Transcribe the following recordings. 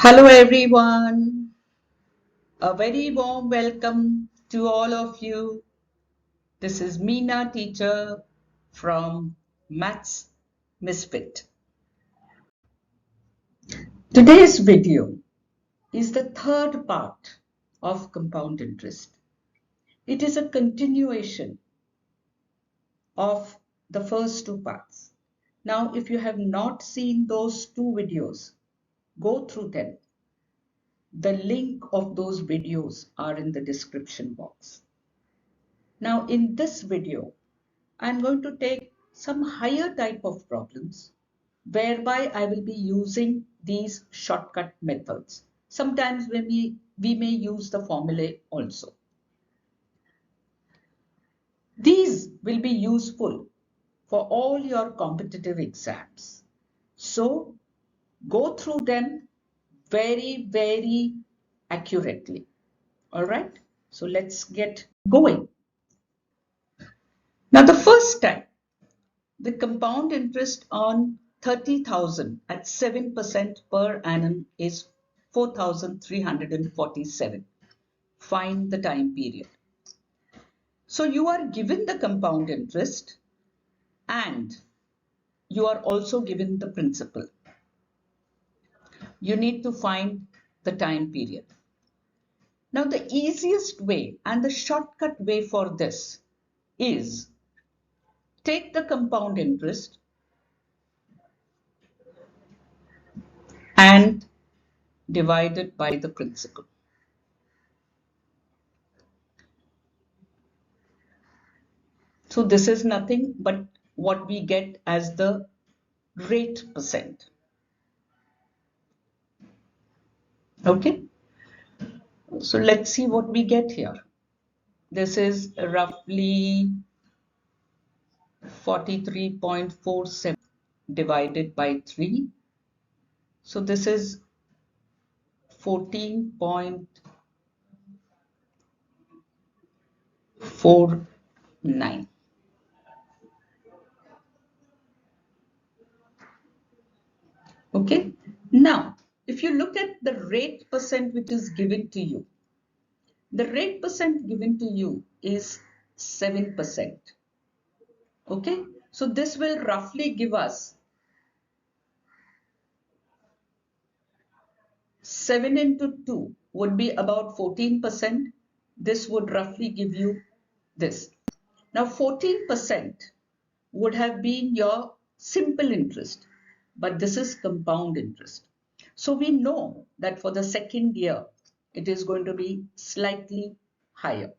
Hello everyone, a very warm welcome to all of you. This is Meena teacher from Maths Misfit. Today's video is the third part of compound interest. It is a continuation of the first two parts. Now, if you have not seen those two videos, go through them. The link of those videos are in the description box. Now in this video, I'm going to take some higher type of problems whereby I will be using these shortcut methods. Sometimes we may use the formulae also. These will be useful for all your competitive exams. So go through them very accurately. All right. So let's get going. Now the first time, the compound interest on 30,000 at 7% per annum is 4,347. Find the time period. So you are given the compound interest and you are also given the principal. You need to find the time period. Now the easiest way and the shortcut way for this is take the compound interest and divide it by the principal. So this is nothing but what we get as the rate percent. Okay. So let's see what we get here. This is roughly 43.47 divided by 3. So this is 14.49. Okay. Now, if you look at the rate percent which is given to you, the rate percent given to you is 7%. Okay. So this will roughly give us 7 into 2 would be about 14%. This would roughly give you this. Now 14% would have been your simple interest, but this is compound interest. So we know that for the second year, it is going to be slightly higher.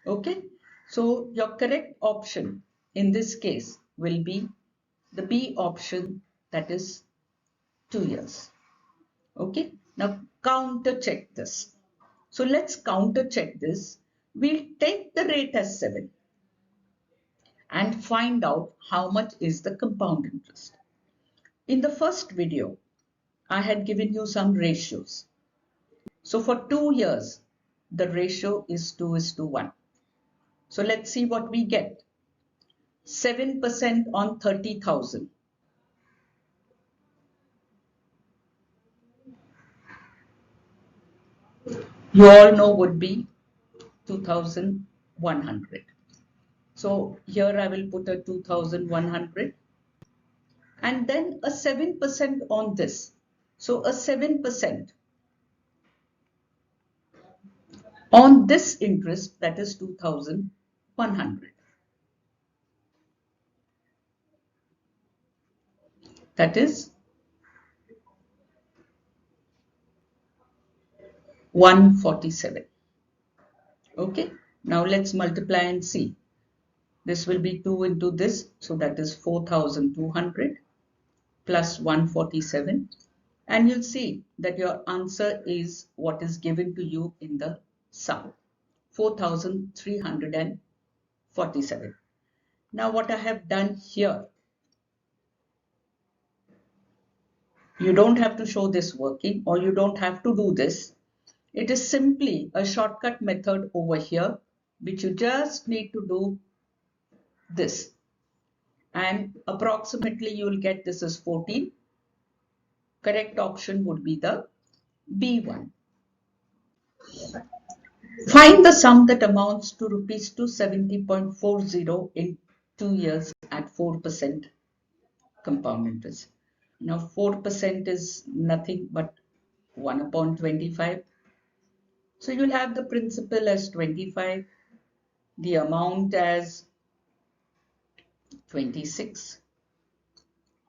Okay, so your correct option in this case will be the B option, that is 2 years. Okay, now counter check this. So let's counter check this. We'll take the rate as 7 and find out how much is the compound interest. In the first video, I had given you some ratios. So for 2 years, the ratio is 2:1. So let's see what we get. 7% on 30,000. You all know would be 2,100. So here I will put a 2,100 and then a 7% on this. So a 7% on this interest, that is 2,100. That is 147. Okay, now let's multiply and see. This will be 2 into this, so that is 4,200 plus 147. And you'll see that your answer is what is given to you in the sum, 4,347. Now what I have done here, you don't have to show this working or you don't have to do this. It is simply a shortcut method over here, which you just need to do this. And approximately you will get this is 14. Correct option would be the B1. Find the sum that amounts to rupees 270.40 in 2 years at 4% compound interest. Now 4% is nothing but 1 upon 25. So you'll have the principal as 25, the amount as 26,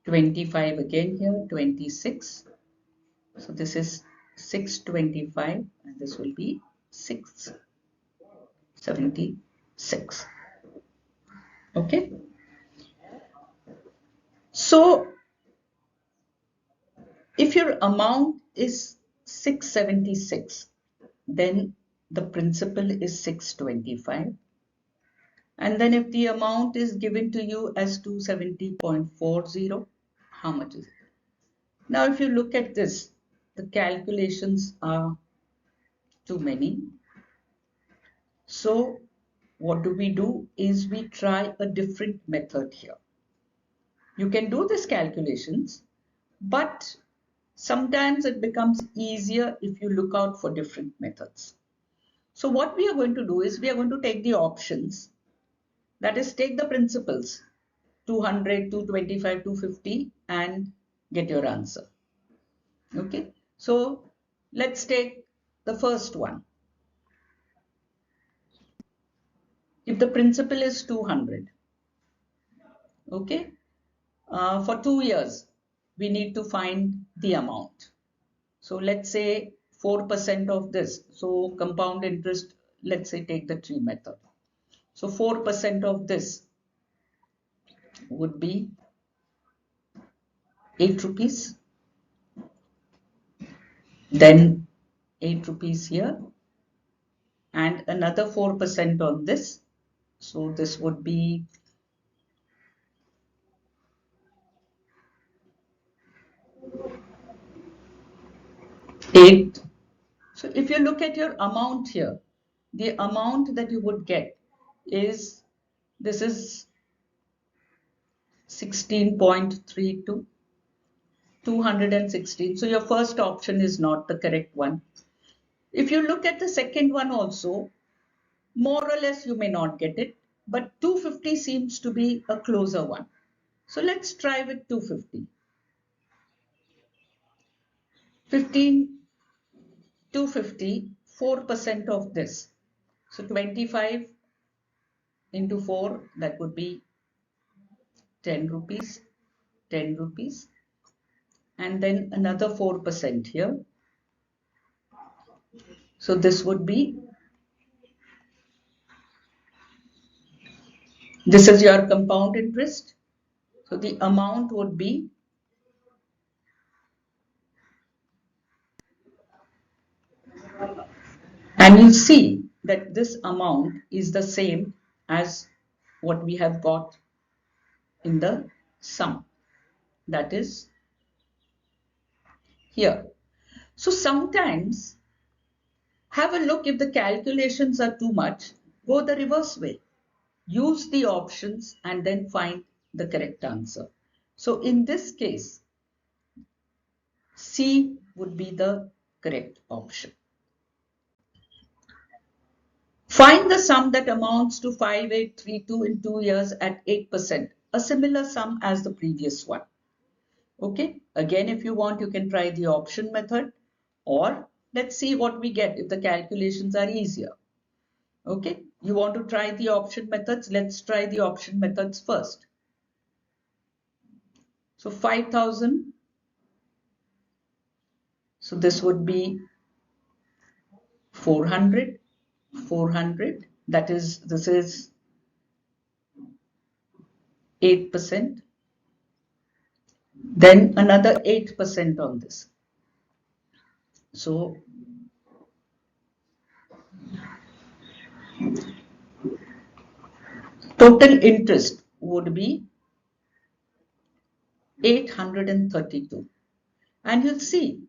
25 again here, 26. So this is 625 and this will be 676. Okay. So if your amount is 676, then the principal is 625. And then if the amount is given to you as 270.40, how much is it? Now if you look at this, the calculations are too many. So what do? Is we try a different method here. You can do these calculations, but sometimes it becomes easier if you look out for different methods. So what we are going to do is we are going to take the options, that is take the principles 200, 225, 250 and get your answer. Okay, so let's take the first one. If the principal is 200, okay, for 2 years we need to find the amount. So let's say 4% of this. So compound interest, let's say take the tree method. So 4% of this would be 8 rupees. Then 8 rupees here and another 4% on this. So this would be 8. So if you look at your amount here, the amount that you would get is, this is 16.32, 216. So your first option is not the correct one. If you look at the second one also, more or less you may not get it, but 250 seems to be a closer one. So let's try with 250. 250, 4% of this. So 25 into 4, that would be 10 rupees, 10 rupees. And then another 4% here. So this would be, this is your compound interest. So the amount would be, and you see that this amount is the same as what we have got in the sum, that is here. So sometimes have a look, if the calculations are too much, go the reverse way. Use the options and then find the correct answer. So in this case, C would be the correct option. Find the sum that amounts to 5832 in 2 years at 8%, a similar sum as the previous one. Okay, again, if you want, you can try the option method, or let's see what we get if the calculations are easier. Okay, you want to try the option methods? Let's try the option methods first. So 5,000. So this would be 400, 400. That is, this is 8%. Then another 8% on this. So total interest would be 832. And you'll see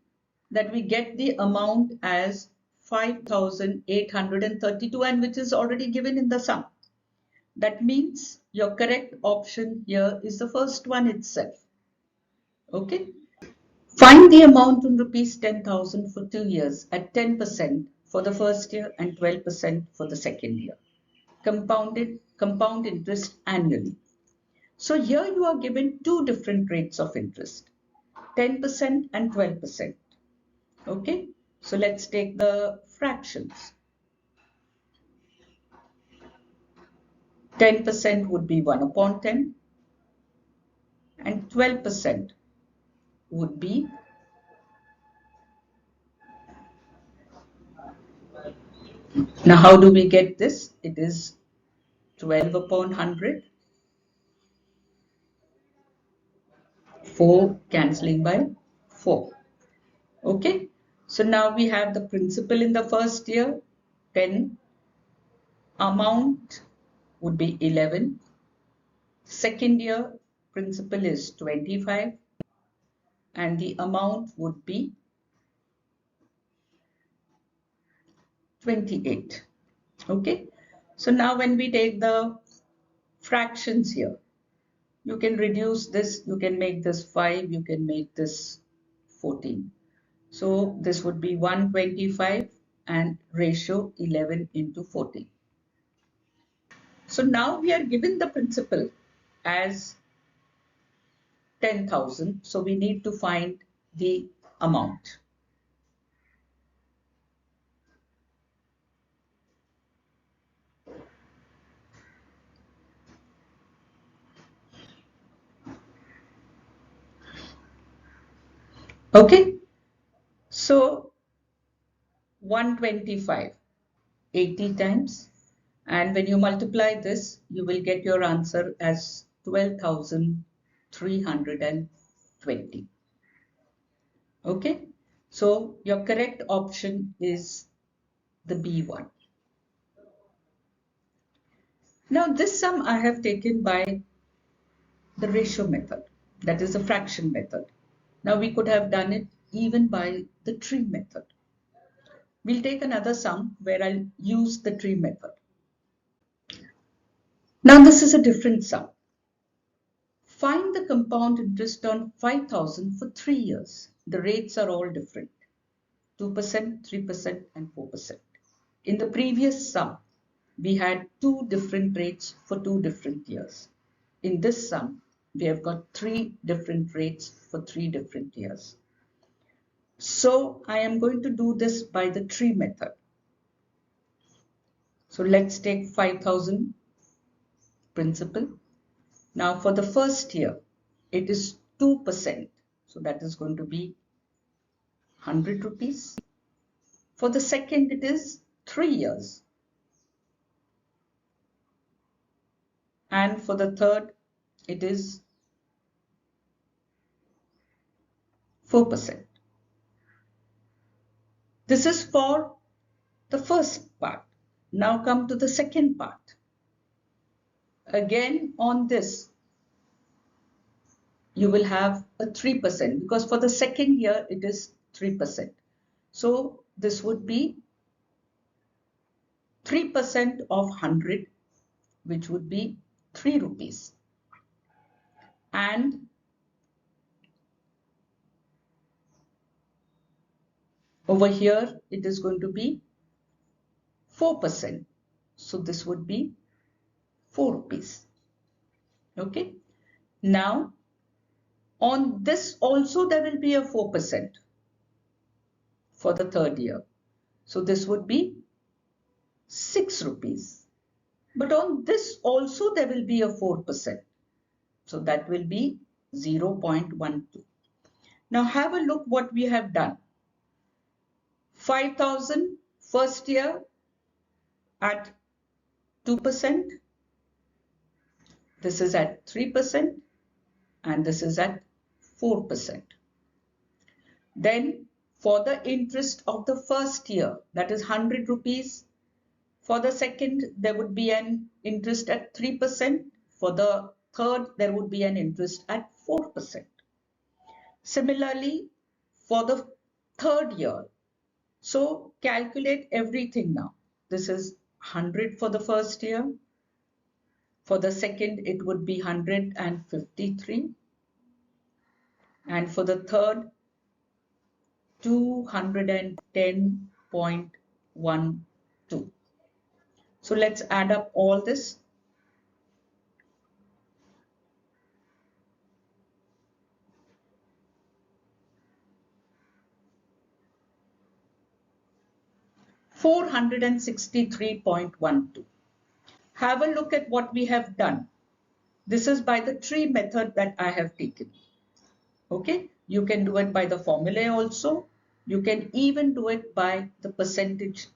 that we get the amount as 5,832, and which is already given in the sum. That means your correct option here is the first one itself. Okay. Find the amount in rupees 10,000 for 2 years at 10% for the first year and 12% for the second year. Compound interest annually. So here you are given two different rates of interest, 10% and 12%. Okay, so let's take the fractions. 10% would be 1 upon 10 and 12% would be now how do we get this? It is 12 upon 100, 4 cancelling by 4. Okay, so now we have the principal in the first year, 10, amount would be 11, second year principal is 25 and the amount would be 28. Okay, so now when we take the fractions here, you can reduce this, you can make this 5, you can make this 14. So this would be 125 and ratio 11 into 14. So now we are given the principal as 10,000. So we need to find the amount. Okay, so 125, 80 times, and when you multiply this, you will get your answer as 12,320. Okay, so your correct option is the B one. Now this sum I have taken by the ratio method, that is the fraction method. Now we could have done it even by the tree method. We'll take another sum where I'll use the tree method. Now this is a different sum. Find the compound interest on 5,000 for 3 years. The rates are all different, 2%, 3% and 4%. In the previous sum, we had two different rates for 2 different years. In this sum, we have got 3 different rates for 3 different years. So I am going to do this by the tree method. So let's take 5,000 principal. Now for the first year, it is 2%. So that is going to be 100 rupees. For the second, it is 3 years. And for the third, it is 4%. This is for the first part. Now come to the second part. Again on this, you will have a 3% because for the second year it is 3%. So this would be 3% of 100, which would be 3 rupees. And over here it is going to be 4%. So this would be 4 rupees. Okay. Now on this also there will be a 4% for the third year. So this would be 6 rupees. But on this also there will be a 4%. So that will be 0.12. Now have a look what we have done. 5,000 first year at 2%. This is at 3% and this is at 4%. Then for the interest of the first year, that is 100 rupees. For the second, there would be an interest at 3%. For the third, there would be an interest at 4%. Similarly, for the third year, so calculate everything now. This is 100 for the first year. For the second, it would be 153. And for the third, 210.12. So let's add up all this. $463.12. Have a look at what we have done. This is by the tree method that I have taken. Okay, you can do it by the formula also. You can even do it by the percentage,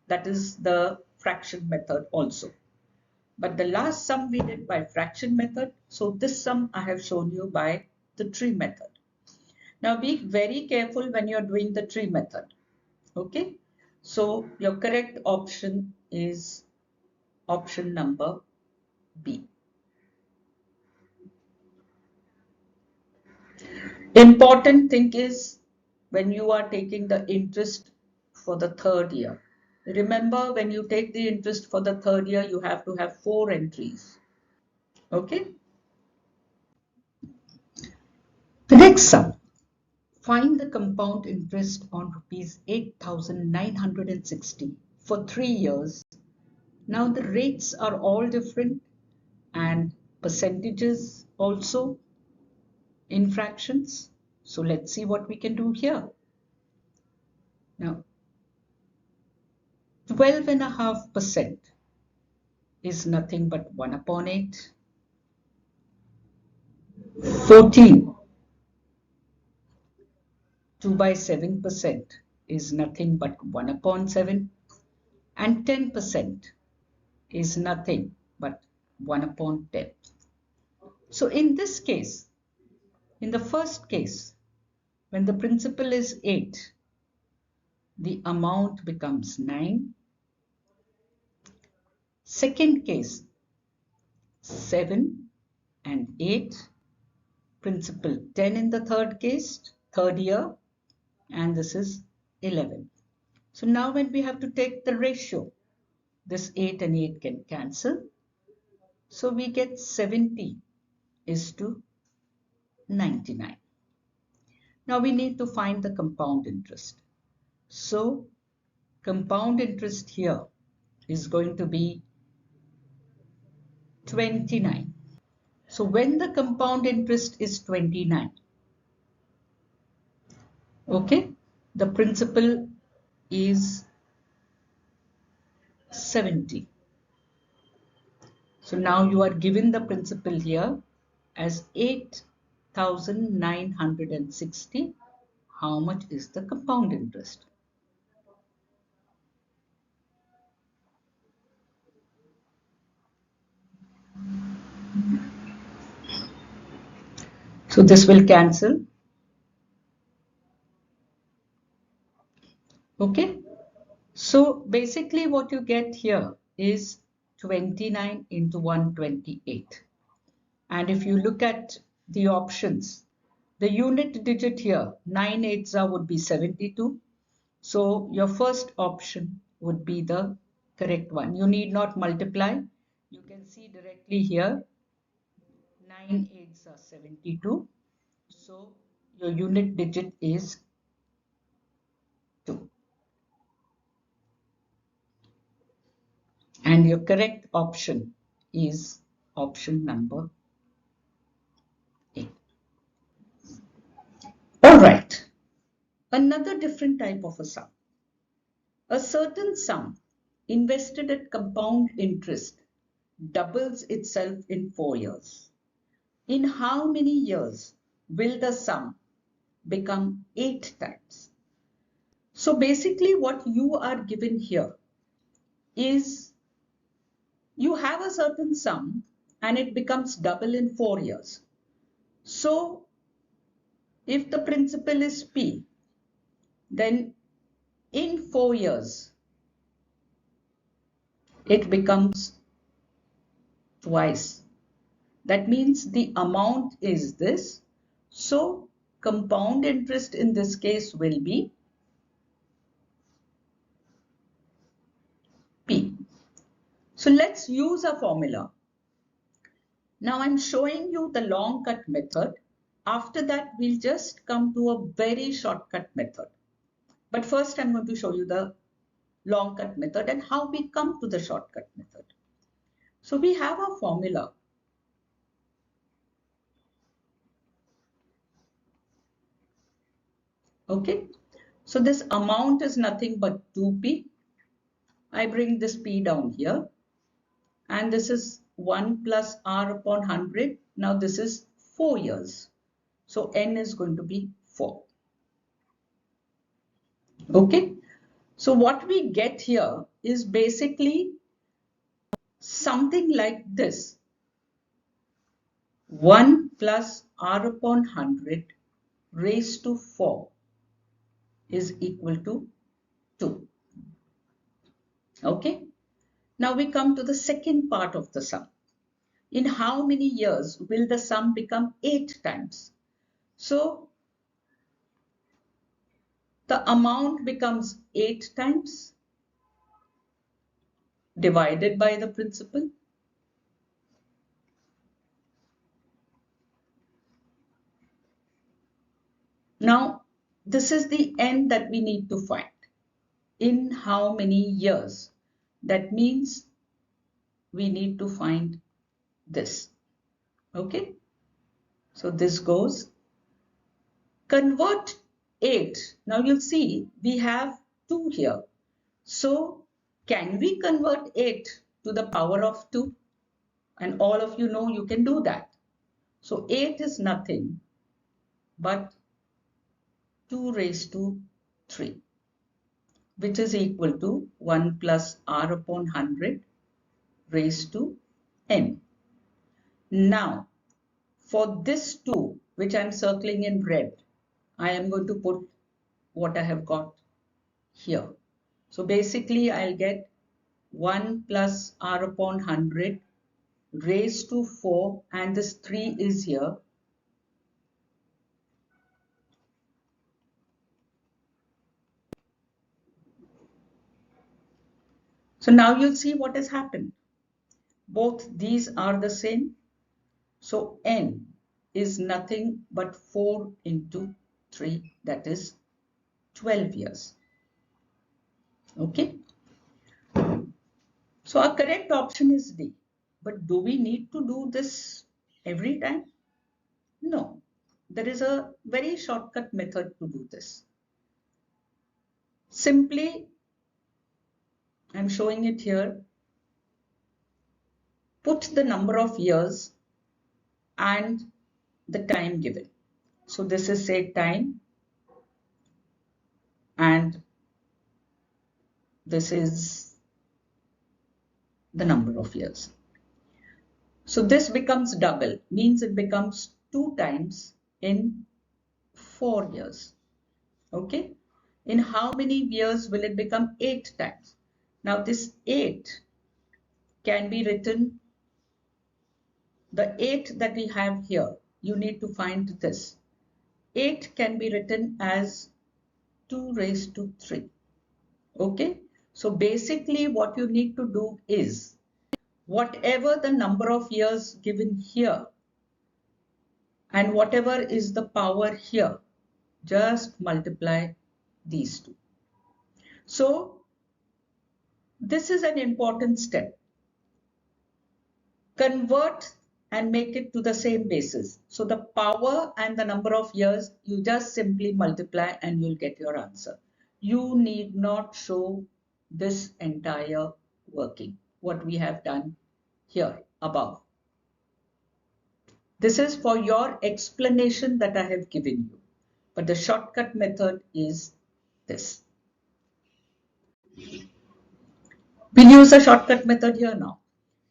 that is the fraction method also. But the last sum we did by fraction method. So this sum I have shown you by the tree method. Now be very careful when you're doing the tree method. Okay, so your correct option is option number B. Important thing is when you are taking the interest for the third year. Remember, when you take the interest for the third year, you have to have 4 entries. Okay. The next sum. Find the compound interest on rupees 8,960 for 3 years. Now the rates are all different and percentages also in fractions. So let's see what we can do here. Now 12.5% is nothing but 1 upon 8. 14, 2 by 7% is nothing but 1 upon 7. And 10% is nothing but 1 upon 10. So in this case, in the first case, when the principal is 8, the amount becomes 9. Second case, 7 and 8. Principal 10 in the third case, third year, and this is 11. So now when we have to take the ratio, this 8 and 8 can cancel. So we get 70 is to 99. Now we need to find the compound interest. So compound interest here is going to be 29. So when the compound interest is 29, okay, the principal is 70. So now you are given the principal here as 8,960. How much is the compound interest? So this will cancel. Okay. So basically what you get here is 29 into 128. And if you look at the options, the unit digit here, 9 8s would be 72. So your first option would be the correct one. You need not multiply. You can see directly here, 9 8s are 72. So your unit digit is 2. And your correct option is option number A. All right. Another different type of a sum. A certain sum invested at compound interest doubles itself in 4 years. In how many years will the sum become 8 times? So basically what you are given here is you have a certain sum and it becomes double in 4 years. So if the principal is P, then in 4 years it becomes twice. That means the amount is this. So compound interest in this case will be P. So let's use a formula. Now I'm showing you the long cut method. After that, we'll just come to a very shortcut method. But first I'm going to show you the long cut method and how we come to the shortcut method. So we have a formula. Okay, so this amount is nothing but 2p. I bring this p down here, and this is 1 plus r upon 100. Now this is 4 years. So n is going to be 4. Okay, so what we get here is basically something like this. 1 plus r upon 100 raised to 4 is equal to 2. Okay, now we come to the second part of the sum. In how many years will the sum become 8 times? So the amount becomes 8 times divided by the principal. Now, this is the n that we need to find. In how many years? That means we need to find this. Okay? So this goes. Convert 8. Now you'll see we have 2 here. So can we convert 8 to the power of 2? And all of you know you can do that. So 8 is nothing but 2 raised to 3, which is equal to 1 plus r upon 100 raised to n. Now, for this 2, which I'm circling in red, I am going to put what I have got here. So basically, I'll get 1 plus r upon 100 raised to 4, and this 3 is here. So now you'll see what has happened. Both these are the same. So n is nothing but 4 into 3, that is 12 years. Okay. So our correct option is D. But do we need to do this every time? No. There is a very shortcut method to do this. Simply, I'm showing it here. Put the number of years and the time given. So this is say time, and this is the number of years. So this becomes double, means it becomes 2 times in 4 years. Okay. In how many years will it become 8 times? Now this 8 can be written, the 8 that we have here, you need to find this. 8 can be written as 2 raised to 3. Okay. So basically what you need to do is, whatever the number of years given here and whatever is the power here, just multiply these two. So this is an important step. Convert and make it to the same basis. So the power and the number of years, you just simply multiply and you'll get your answer. You need not show this entire working, what we have done here above. This is for your explanation that I have given you. But the shortcut method is this. We'll use a shortcut method here now.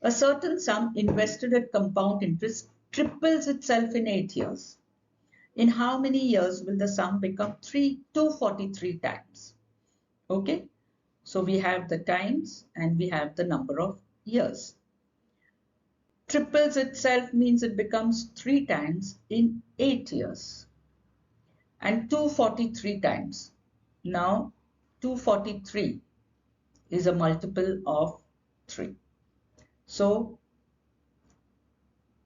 A certain sum invested at compound interest triples itself in 8 years. In how many years will the sum become 243 times? Okay, so we have the times and we have the number of years. Triples itself means it becomes 3 times in 8 years. And 243 times. Now 243 is a multiple of 3. So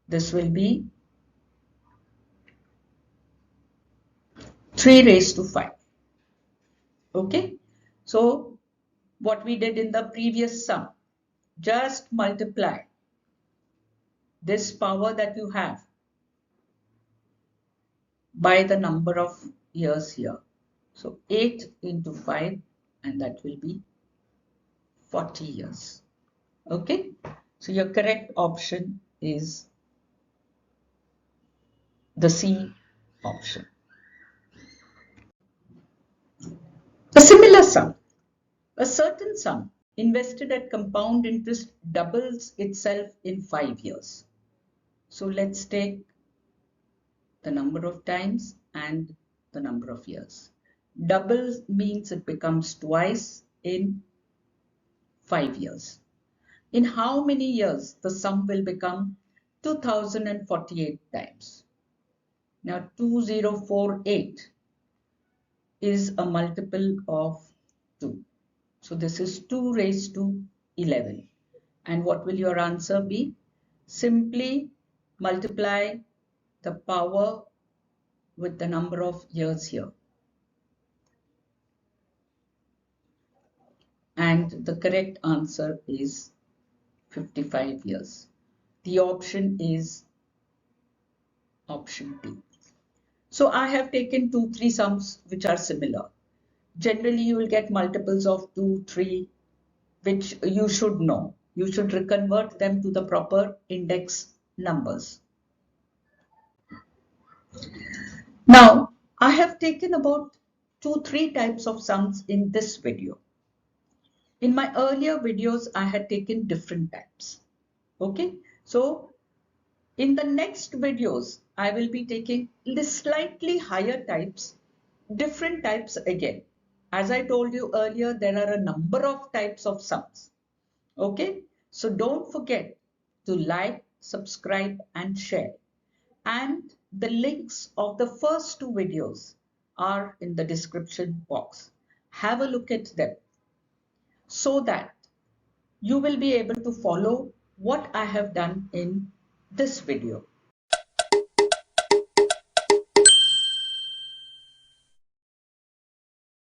this will be 3 raised to 5. Okay, so what we did in the previous sum, just multiply this power that you have by the number of years here. So 8 into 5, and that will be 40 years. Okay, so your correct option is the C option. A similar sum. A certain sum invested at compound interest doubles itself in 5 years. So let's take the number of times and the number of years. Double means it becomes twice in 5 years. In how many years the sum will become 2048 times? Now 2048 is a multiple of 2. So this is 2 raised to 11. And what will your answer be? Simply multiply the power with the number of years here. And the correct answer is 55 years. The option is option D. So I have taken 2, 3 sums which are similar. Generally, you will get multiples of 2, 3, which you should know. You should convert them to the proper index numbers. Now, I have taken about 2, 3 types of sums in this video. In my earlier videos, I had taken different types. Okay, so in the next videos, I will be taking the slightly higher types, different types again. As I told you earlier, there are a number of types of sums. Okay, so don't forget to like, subscribe and share. And the links of the first 2 videos are in the description box. Have a look at them so that you will be able to follow what I have done in this video.